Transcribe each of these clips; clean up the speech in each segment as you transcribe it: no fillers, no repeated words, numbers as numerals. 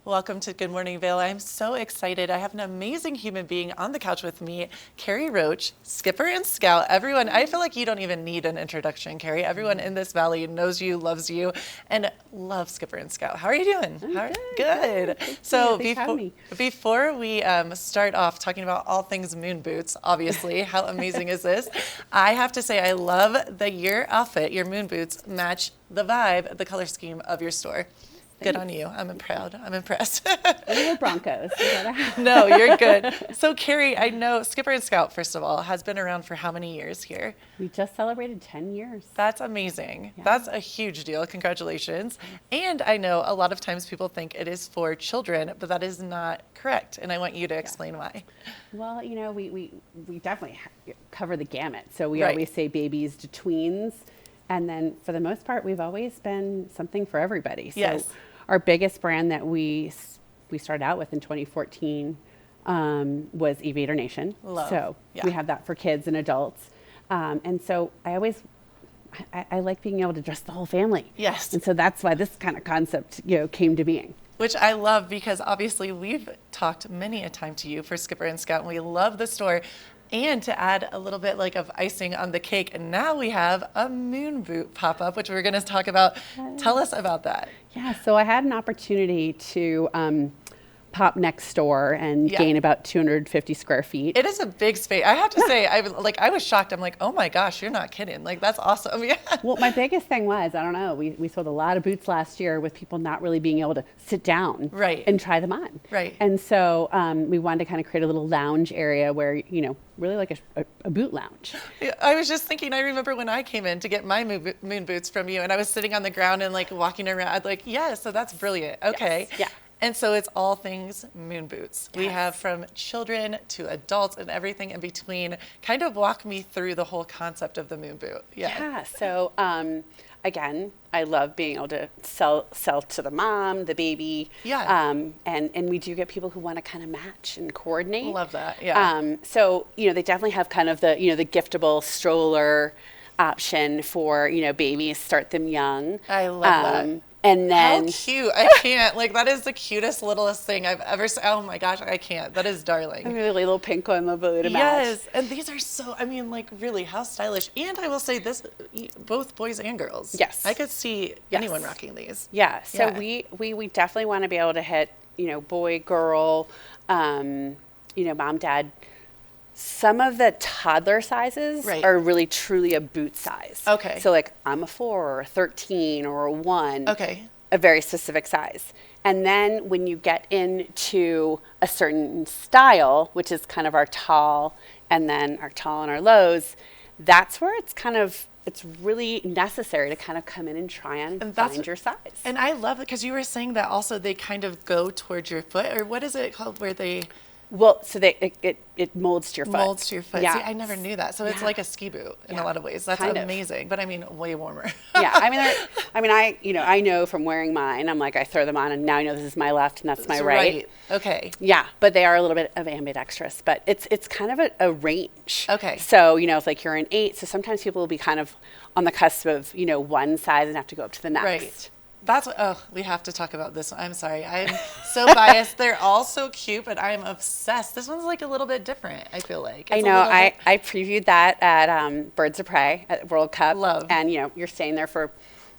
Welcome to Good Morning Vail. I'm so excited. I have an amazing human being on the couch with me, Carrie Roach, skipper and scout. Everyone, I feel like you don't even need an introduction, Carrie. Everyone in this valley knows you, loves you, and loves skipper and scout. How are you doing? I'm Good. Good. So Before we start off talking about all things moon boots, obviously, how amazing is this? I have to say I love that your outfit, your moon boots, match the vibe, the color scheme of your store. Good on you. I'm proud. I'm impressed. We're Broncos. No, you're good. So Carrie, I know Skipper and Scout, first of all, has been around for how many years here? We just celebrated 10 years. That's amazing. Yeah. That's a huge deal. Congratulations. And I know a lot of times people think it is for children, but that is not correct. And I want you to explain why. Well, you know, we definitely cover the gamut. So we Right. always say babies to tweens. And then for the most part, we've always been something for everybody. So Yes. our biggest brand that we started out with in 2014 was Aviator Nation. Love. So Yeah. we have that for kids and adults. And so I like being able to dress the whole family. Yes. And so that's why this kind of concept, came to being. Which I love because obviously we've talked many a time to you for Skipper and Scout, and we love the store. And to add a little bit like of icing on the cake, and now we have a moon boot pop up, which we're going to talk about. Tell us about that. Yeah, so I had an opportunity to pop next door and gain about 250 square feet. It is a big space. I have to say, I was shocked. I'm like, oh my gosh, you're not kidding. Like, that's awesome. Yeah. Well, my biggest thing was, I don't know, we sold a lot of boots last year with people not really being able to sit down Right. and try them on. Right. And so we wanted to kind of create a little lounge area where, really like a boot lounge. Yeah, I was just thinking, I remember when I came in to get my moon boots from you, and I was sitting on the ground and like walking around. I'd like, yeah, so that's brilliant. Okay. Yes. Yeah. And so it's all things moon boots. Yes. We have from children to adults and everything in between. Kind of walk me through the whole concept of the moon boot. Yeah. So again, I love being able to sell to the mom, the baby. Yeah. And we do get people who want to kind of match and coordinate. Love that. Yeah. So they definitely have kind of the the giftable stroller option for babies. Start them young. I love that. And then How cute. I can't. Like, that is the cutest, littlest thing I've ever seen. Oh my gosh, I can't. That is darling. a really little pink one, the blue to match. Yes, and these are so, like, really, how stylish. And I will say this, both boys and girls. Yes. I could see anyone rocking these. Yeah, so Yeah. we definitely want to be able to hit, boy, girl, mom, dad. Some of the toddler sizes Right. are really truly a boot size. Okay. So like I'm a 4 or a 13 or a 1. Okay. A very specific size. And then when you get into a certain style, which is kind of our tall and then our tall and our lows, that's where it's really necessary to kind of come in and try on and find your size. And I love it because you were saying that also they kind of go towards your foot, or what is it called where they... Well, so it molds to your foot. Molds to your foot. Yeah. See, I never knew that. So it's like a ski boot in a lot of ways. That's kind of. amazing. But I mean, way warmer. Yeah, I know from wearing mine. I'm like, I throw them on, and now I know this is my left and that's my right. Okay. Yeah, but they are a little bit of ambidextrous, but it's kind of a range. Okay. So it's like you're an 8. So sometimes people will be kind of on the cusp of one size and have to go up to the next. Right. That's we have to talk about this one. I'm sorry. I'm so biased. They're all so cute, but I'm obsessed. This one's like a little bit different, I feel like. I know. I previewed that at Birds of Prey at World Cup. Love. And you're staying there for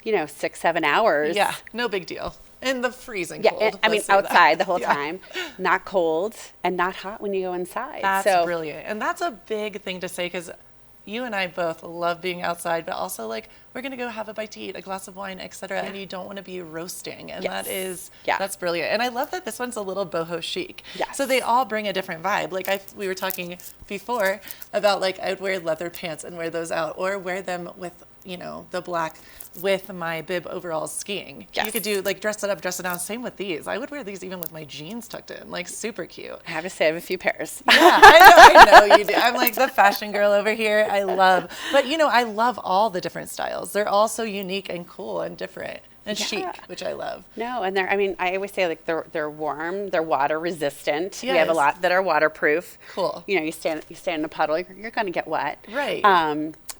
6-7 hours. Yeah, no big deal. In the freezing Yeah, cold. I mean, let's say outside that. the whole Yeah. time, not cold and not hot when you go inside. That's brilliant. And that's a big thing to say because you and I both love being outside, but also like we're going to go have a bite to eat, a glass of wine, etc. And you don't want to be roasting. And that's brilliant. And I love that this one's a little boho chic. Yes. So they all bring a different vibe. Like we were talking before about like I'd wear leather pants and wear those out or wear them with, the black with my bib overalls skiing. Yes. You could do like dress it up, dress it down. Same with these. I would wear these even with my jeans tucked in, like super cute. I have to say I have a few pairs. Yeah, I know you do. I'm like the fashion girl over here. I love all the different styles. They're all so unique and cool and different and chic, which I love. No, and I always say like they're warm, they're water resistant. Yes. We have a lot that are waterproof. Cool. You stand in a puddle, you're going to get wet. Right.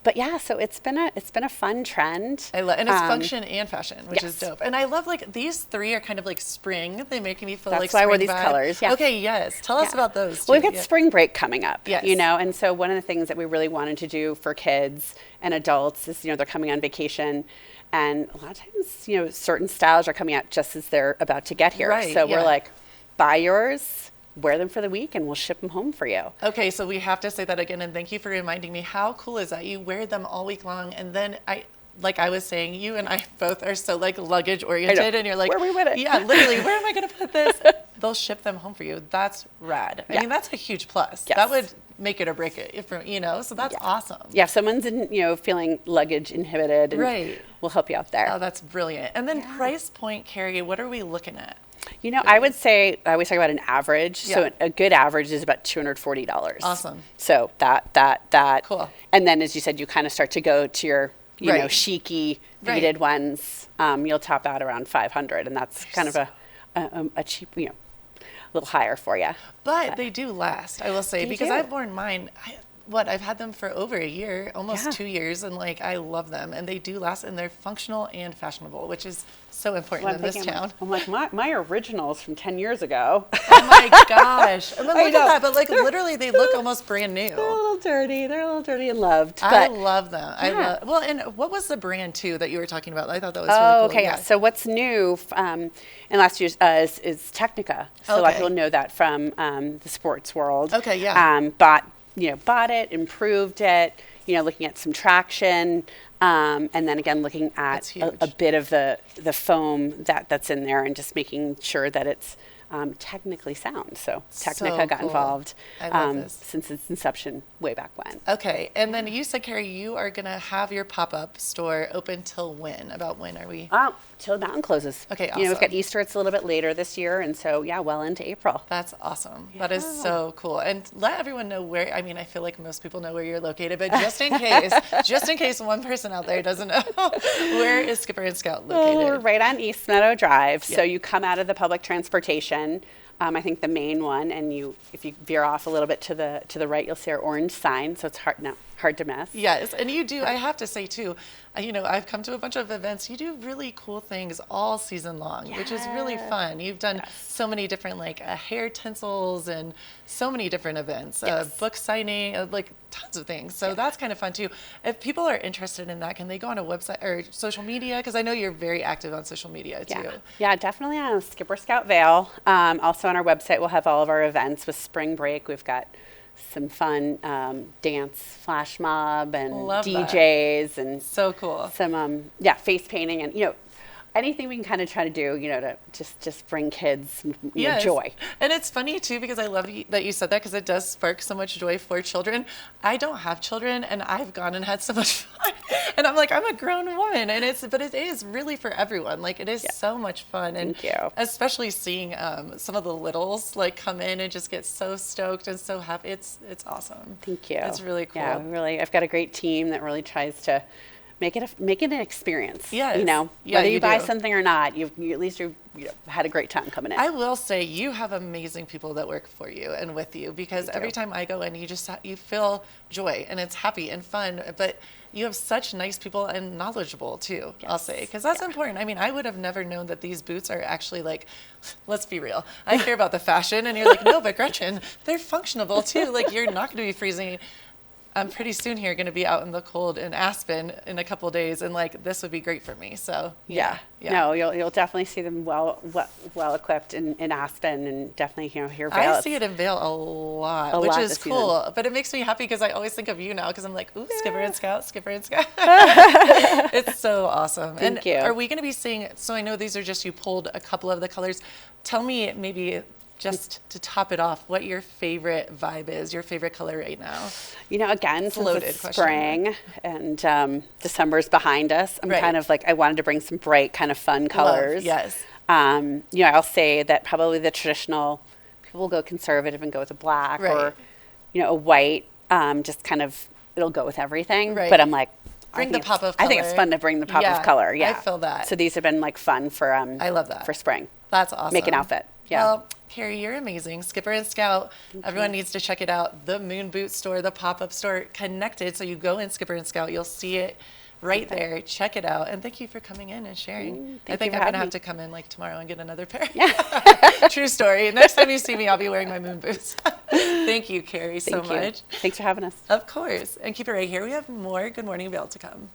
But yeah, so it's been a fun trend. And it's function and fashion, which is yes. dope. And I love like these three are kind of like spring. They make me feel That's like why I spring wear these vibe. colors. Yeah. Okay, yes. Tell us about those. Well, we've too. got spring break coming up. Yes. And so one of the things that we really wanted to do for kids and adults is, they're coming on vacation. And a lot of times, certain styles are coming out just as they're about to get here. Right, So we're like, buy yours, wear them for the week, and we'll ship them home for you. Okay, so we have to say that again, and thank you for reminding me. How cool is that? You wear them all week long, and then like I was saying, you and I both are so like luggage oriented, and you're like, where are we with it? Yeah, literally, where am I going to put this? They'll ship them home for you. That's rad. I mean, that's a huge plus. Yes. That would make it or break it, so that's awesome. Yeah, if someone's feeling luggage inhibited, Right. we'll help you out there. Oh, that's brilliant. And then price point, Carrie, what are we looking at? I would say, I always talk about an average. Yeah. So a good average is about $240. Awesome. So that. Cool. And then, as you said, you kind of start to go to your, Right. chicy Right. beaded ones. You'll top out around 500, and that's kind of a cheap, a little higher for you. But they do last, I will say, They because do. I've worn mine. I've had them for over a year, almost 2 years, and I love them, and they do last, and they're functional and fashionable, which is so important Well, in this town. I'm like, my originals from 10 years ago. Oh my gosh! And then I look at know. that, but literally, they look almost brand new. They're a little dirty. They're a little dirty and loved. I But love them. Yeah. And what was the brand too that you were talking about? I thought that was really oh, cool. okay. Yeah. So what's new in last year's is Technica. So a lot of Okay. people know that from the sports world. Okay, yeah. Bought it, improved it. Looking at some traction, and then again looking That's at huge. a bit of the foam that's in there, and just making sure that it's technically sound. So Technica So got cool. involved I love this. since its inception way back when. Okay, and then you said, Carrie, you are gonna have your pop-up store open till when? About when are we? Till the mountain closes. Okay, We've awesome. got Easter. It's a little bit later this year, and so well into April. That's awesome. That is so cool. And let everyone know where, I feel like most people know where you're located, but just in case one person out there doesn't know, where is Skipper and Scout located? We're right on East Meadow Drive. So Yeah. you come out of the public transportation, I think the main one, and if you veer off a little bit to the right, you'll see our orange sign. So it's hard to miss. Yes, and you do, I have to say too, I've come to a bunch of events. You do really cool things all season long, which is really fun. You've done so many different hair tinsels and so many different events, book signing, tons of things. So that's kind of fun too. If people are interested in that, can they go on a website or social media? Because I know you're very active on social media too. Yeah, definitely on Skipper Scout Vail. Also on our website, we'll have all of our events with spring break. We've got some fun dance flash mob and Love that. DJs and So cool. some face painting and anything we can kind of try to do to just bring kids Yes. joy. And it's funny too, because I love that you said that, because it does spark so much joy for children. I don't have children, and I've gone and had so much fun. And I'm like, I'm a grown woman, but it is really for everyone. It is so much fun. And Thank you. especially seeing some of the littles come in and just get so stoked and so happy. It's awesome. Thank you. It's really cool. Yeah, I've got a great team that really tries to make it an experience. Yes. Yeah, whether you you buy do. something or not, you at least had a great time coming in. I will say you have amazing people that work for you and with you, because every time I go in, you feel joy and it's happy and fun, but you have such nice people and knowledgeable too, I'll say, because that's important. I would have never known that these boots are actually let's be real. I care about the fashion, and you're like, no, but Gretchen, they're functional too. You're not going to be freezing. I'm pretty soon here going to be out in the cold in Aspen in a couple of days, and this would be great for me. So yeah. No, you'll definitely see them well equipped in Aspen, and definitely here Vail. I see it in Vail a lot, which is cool. But it makes me happy because I always think of you now, because I'm like, ooh, Skipper and Scout, Skipper and Scout. It's so awesome. Thank you. Are we going to be seeing? So I know these are just, you pulled a couple of the colors. Tell me maybe, just to top it off, what your favorite vibe is, your favorite color right now. Again, since loaded it's question. spring and December's behind us, I'm Right. kind of I wanted to bring some bright, kind of fun colors. Yes. I'll say that probably the traditional, people will go conservative and go with a black Right. or, a white, just kind of, it'll go with everything. Right. But I'm like, Bring the pop of I think it's color. fun to bring the pop Yeah, of color. I Yeah. feel that. So these have been fun for I love that. for spring. That's awesome. Make an outfit. Yeah. Well, Carrie, you're amazing. Skipper and Scout. Everyone needs to check it out. The Moon Boot store, the pop-up store connected. So you go in Skipper and Scout, you'll see it right there. Check it out. And thank you for coming in and sharing. I Thank think you I'm for going to having have me. to come in like tomorrow and get another pair. True story. Next time you see me, I'll be wearing my moon boots. Thank you, Carrie, so Thank you. much. Thanks for having us. Of course. And keep it right here. We have more Good Morning Vail to come.